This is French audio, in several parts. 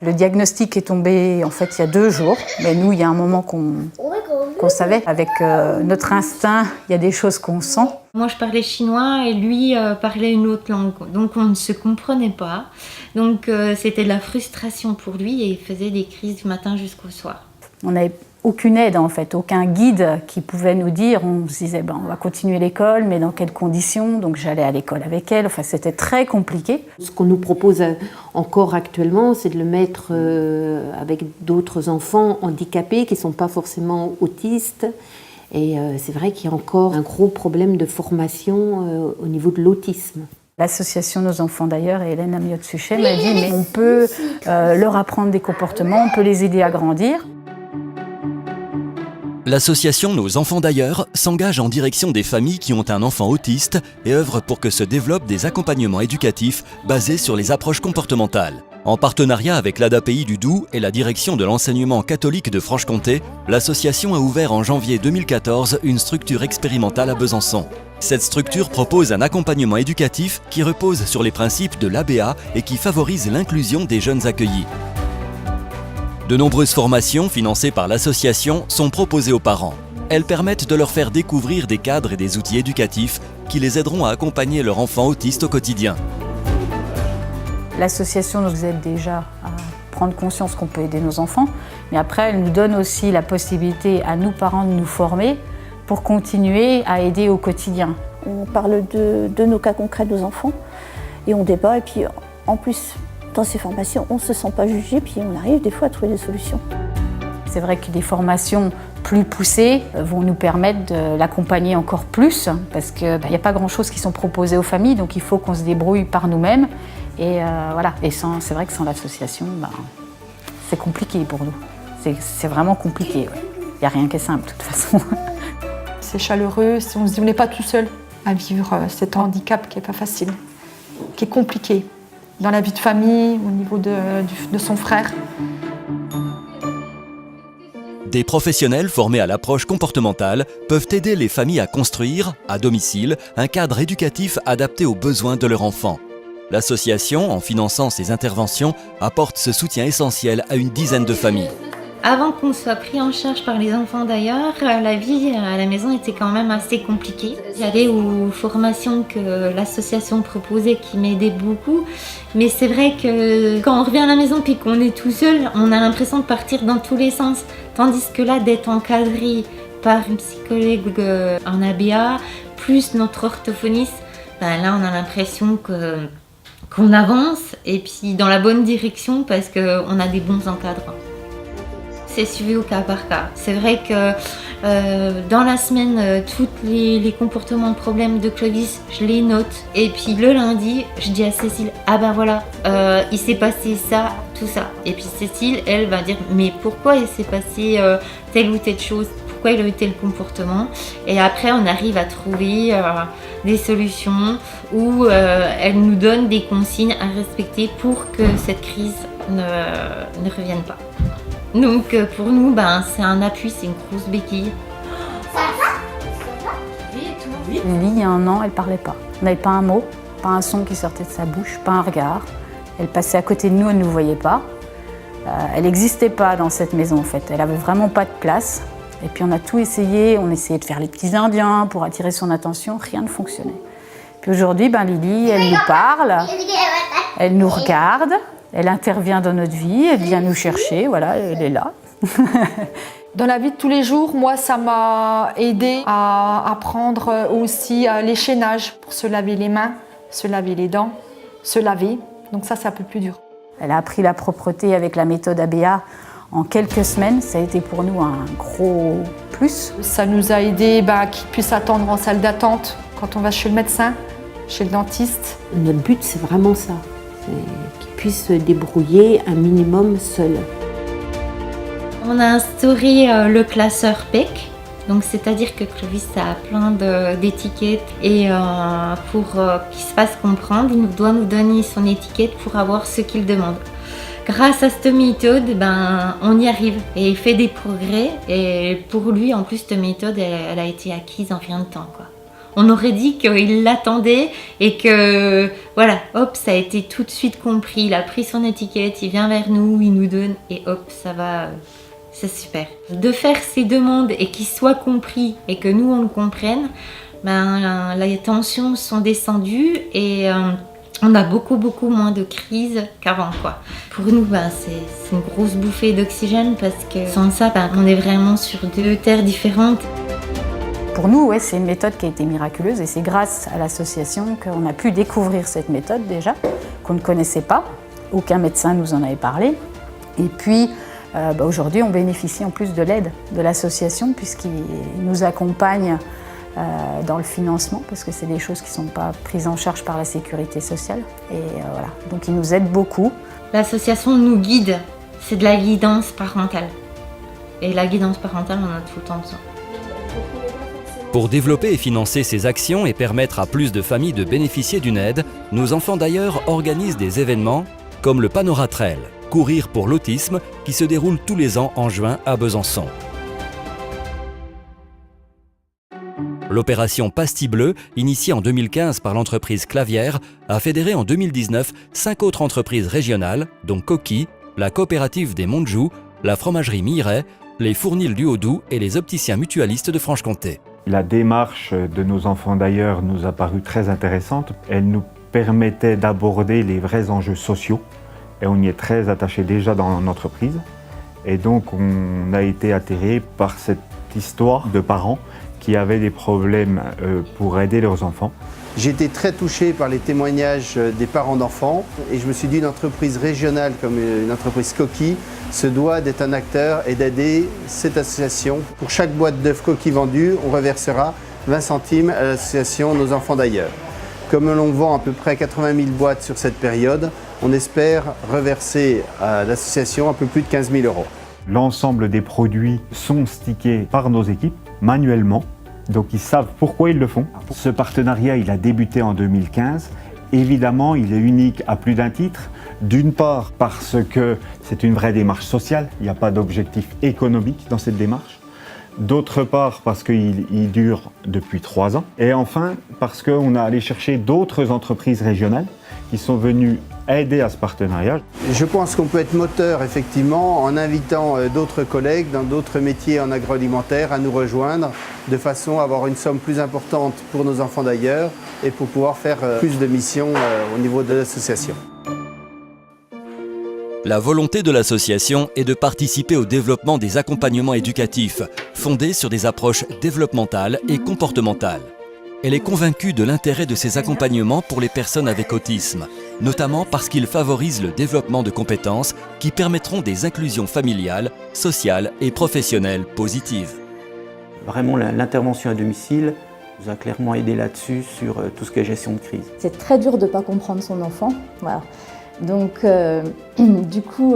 Le diagnostic est tombé en fait il y a 2 jours, mais nous il y a un moment qu'on savait. Avec notre instinct, il y a des choses qu'on sent. Moi je parlais chinois et lui parlait une autre langue, donc on ne se comprenait pas. Donc c'était de la frustration pour lui et il faisait des crises du matin jusqu'au soir. On n'avait aucune aide en fait, aucun guide qui pouvait nous dire. On se disait on va continuer l'école, mais dans quelles conditions? Donc j'allais à l'école avec elle. Enfin c'était très compliqué. Ce qu'on nous propose encore actuellement, c'est de le mettre avec d'autres enfants handicapés qui ne sont pas forcément autistes. Et c'est vrai qu'il y a encore un gros problème de formation au niveau de l'autisme. L'association Nos Enfants d'Ailleurs et Hélène Amiot-Suchet m'a dit mais on peut leur apprendre des comportements, on peut les aider à grandir. L'association Nos Enfants d'Ailleurs s'engage en direction des familles qui ont un enfant autiste et œuvre pour que se développent des accompagnements éducatifs basés sur les approches comportementales. En partenariat avec l'ADAPI du Doubs et la direction de l'enseignement catholique de Franche-Comté, l'association a ouvert en janvier 2014 une structure expérimentale à Besançon. Cette structure propose un accompagnement éducatif qui repose sur les principes de l'ABA et qui favorise l'inclusion des jeunes accueillis. De nombreuses formations financées par l'association sont proposées aux parents. Elles permettent de leur faire découvrir des cadres et des outils éducatifs qui les aideront à accompagner leur enfant autiste au quotidien. L'association nous aide déjà à prendre conscience qu'on peut aider nos enfants, mais après elle nous donne aussi la possibilité à nous parents de nous former pour continuer à aider au quotidien. On parle de nos cas concrets de nos enfants et on débat et puis en plus dans ces formations on ne se sent pas jugé puis on arrive des fois à trouver des solutions. C'est vrai que des formations plus poussées vont nous permettre de l'accompagner encore plus parce qu'il n'y a pas grand-chose qui sont proposées aux familles, donc il faut qu'on se débrouille par nous-mêmes. Et voilà. Et c'est vrai que sans l'association, c'est compliqué pour nous. C'est vraiment compliqué. Il n'y a rien qui est simple de toute façon. C'est chaleureux, on se dit on n'est pas tout seul à vivre cet handicap qui n'est pas facile, qui est compliqué dans la vie de famille, au niveau de son frère. Des professionnels formés à l'approche comportementale peuvent aider les familles à construire, à domicile, un cadre éducatif adapté aux besoins de leur enfant. L'association, en finançant ces interventions, apporte ce soutien essentiel à une dizaine de familles. Avant qu'on soit pris en charge par les enfants d'ailleurs, la vie à la maison était quand même assez compliquée. J'allais aux formations que l'association proposait qui m'aidaient beaucoup, mais c'est vrai que quand on revient à la maison et qu'on est tout seul, on a l'impression de partir dans tous les sens. Tandis que là, d'être encadré par une psychologue en ABA, plus notre orthophoniste, là on a l'impression qu'on avance et puis dans la bonne direction parce qu'on a des bons encadrants. C'est suivi au cas par cas. C'est vrai que dans la semaine, tous les comportements, problèmes de Clovis, je les note. Et puis le lundi, je dis à Cécile, ah ben voilà, il s'est passé ça, tout ça. Et puis Cécile, elle va dire, mais pourquoi il s'est passé telle ou telle chose? Pourquoi il a eu tel comportement? Et après, on arrive à trouver des solutions où elle nous donne des consignes à respecter pour que cette crise ne revienne pas. Donc pour nous, c'est un appui, c'est une grosse béquille. Lily, il y a 1 an, elle ne parlait pas. On n'avait pas un mot, pas un son qui sortait de sa bouche, pas un regard. Elle passait à côté de nous, elle ne nous voyait pas. Elle n'existait pas dans cette maison en fait, elle n'avait vraiment pas de place. Et puis on a tout essayé, on essayait de faire les petits indiens pour attirer son attention, rien ne fonctionnait. Puis aujourd'hui, Lily, elle nous parle, elle nous regarde. Elle intervient dans notre vie, elle vient nous chercher, voilà, elle est là. Dans la vie de tous les jours, moi, ça m'a aidé à apprendre aussi l'échénage pour se laver les mains, se laver les dents, se laver. Donc ça, c'est un peu plus dur. Elle a appris la propreté avec la méthode ABA en quelques semaines. Ça a été pour nous un gros plus. Ça nous a aidé qu'ils puissent attendre en salle d'attente quand on va chez le médecin, chez le dentiste. Notre but, c'est vraiment ça. Qu'ils puissent se débrouiller un minimum seuls. On a instauré le classeur PEC, donc c'est-à-dire que Clovis a plein d'étiquettes et pour qu'il se fasse comprendre, il doit nous donner son étiquette pour avoir ce qu'il demande. Grâce à cette méthode, on y arrive et il fait des progrès et pour lui en plus cette méthode elle a été acquise en rien de temps, quoi. on aurait dit qu'il l'attendait et que, voilà, hop, ça a été tout de suite compris. Il a pris son étiquette, il vient vers nous, il nous donne et hop, ça va, c'est super. De faire ces demandes et qu'il soit compris et que nous, on le comprenne, ben, les tensions sont descendues et on a beaucoup moins de crises qu'avant, quoi. Pour nous, ben, c'est une grosse bouffée d'oxygène parce que sans ça, ben, on est vraiment sur deux terres différentes. Pour nous, ouais, c'est une méthode qui a été miraculeuse et c'est grâce à l'association qu'on a pu découvrir cette méthode déjà, qu'on ne connaissait pas. Aucun médecin nous en avait parlé. Et puis, aujourd'hui, on bénéficie en plus de l'aide de l'association puisqu'il nous accompagne dans le financement parce que c'est des choses qui ne sont pas prises en charge par la sécurité sociale. Et voilà, donc il nous aide beaucoup. L'association nous guide, c'est de la guidance parentale. Et la guidance parentale, on a tout le temps besoin. Pour développer et financer ces actions et permettre à plus de familles de bénéficier d'une aide, nos enfants d'ailleurs organisent des événements comme le Panora Trail, courir pour l'autisme, qui se déroule tous les ans en juin à Besançon. L'opération Pastille Bleue, initiée en 2015 par l'entreprise Clavière, a fédéré en 2019 5 autres entreprises régionales, dont Coquille, la coopérative des Montjoux, la fromagerie Miret, les Fournils du Haut-Doubs et les opticiens mutualistes de Franche-Comté. La démarche de nos enfants d'ailleurs nous a paru très intéressante. Elle nous permettait d'aborder les vrais enjeux sociaux et on y est très attaché déjà dans l'entreprise. Et donc on a été atterré par cette histoire de parents qui avaient des problèmes pour aider leurs enfants. J'ai été très touché par les témoignages des parents d'enfants et je me suis dit une entreprise régionale comme une entreprise Coquille se doit d'être un acteur et d'aider cette association. Pour chaque boîte d'œufs Coquille vendue, on reversera 20 centimes à l'association Nos Enfants d'Ailleurs. Comme l'on vend à peu près 80 000 boîtes sur cette période, on espère reverser à l'association un peu plus de 15 000 €. L'ensemble des produits sont stickés par nos équipes manuellement, donc ils savent pourquoi ils le font. Ce partenariat, il a débuté en 2015. Évidemment, il est unique à plus d'un titre. D'une part, parce que c'est une vraie démarche sociale, il n'y a pas d'objectif économique dans cette démarche. D'autre part, parce qu'il dure depuis 3 ans. Et enfin, parce qu'on a allé chercher d'autres entreprises régionales qui sont venues aider à ce partenariat. Je pense qu'on peut être moteur effectivement en invitant d'autres collègues dans d'autres métiers en agroalimentaire à nous rejoindre de façon à avoir une somme plus importante pour Nos Enfants d'Ailleurs et pour pouvoir faire plus de missions au niveau de l'association. La volonté de l'association est de participer au développement des accompagnements éducatifs, fondés sur des approches développementales et comportementales. Elle est convaincue de l'intérêt de ces accompagnements pour les personnes avec autisme, notamment parce qu'ils favorisent le développement de compétences qui permettront des inclusions familiales, sociales et professionnelles positives. Vraiment, l'intervention à domicile nous a clairement aidé là-dessus sur tout ce qui est gestion de crise. C'est très dur de ne pas comprendre son enfant. Voilà. Donc, du coup,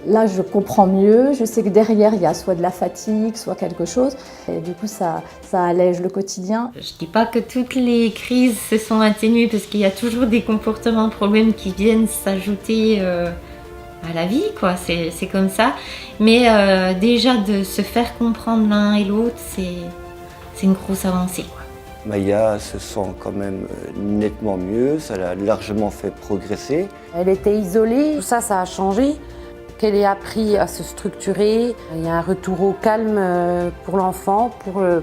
là, je comprends mieux. Je sais que derrière, il y a soit de la fatigue, soit quelque chose. Et du coup, ça allège le quotidien. Je ne dis pas que toutes les crises se sont atténuées parce qu'il y a toujours des comportements, problèmes qui viennent s'ajouter à la vie, quoi. C'est comme ça. Mais déjà, de se faire comprendre l'un et l'autre, c'est une grosse avancée, quoi. Maya se sent quand même nettement mieux, ça l'a largement fait progresser. Elle était isolée, tout ça, ça a changé. Qu'elle ait appris à se structurer, il y a un retour au calme pour l'enfant,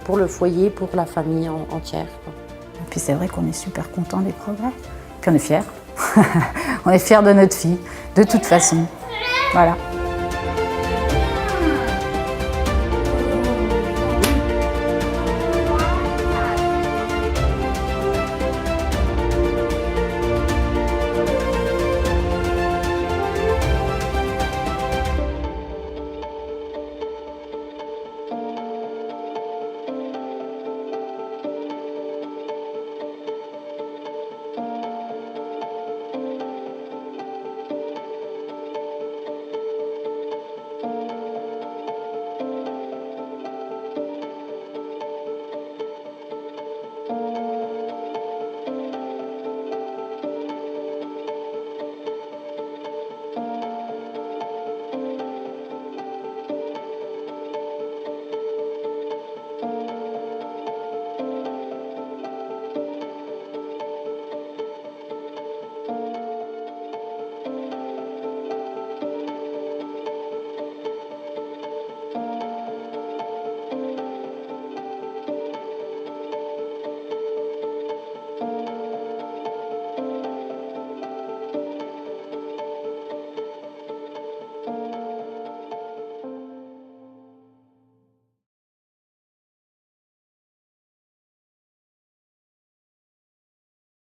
pour le foyer, pour la famille entière. Et puis c'est vrai qu'on est super content des progrès, puis on est fiers. On est fiers de notre fille, de toute façon. Voilà.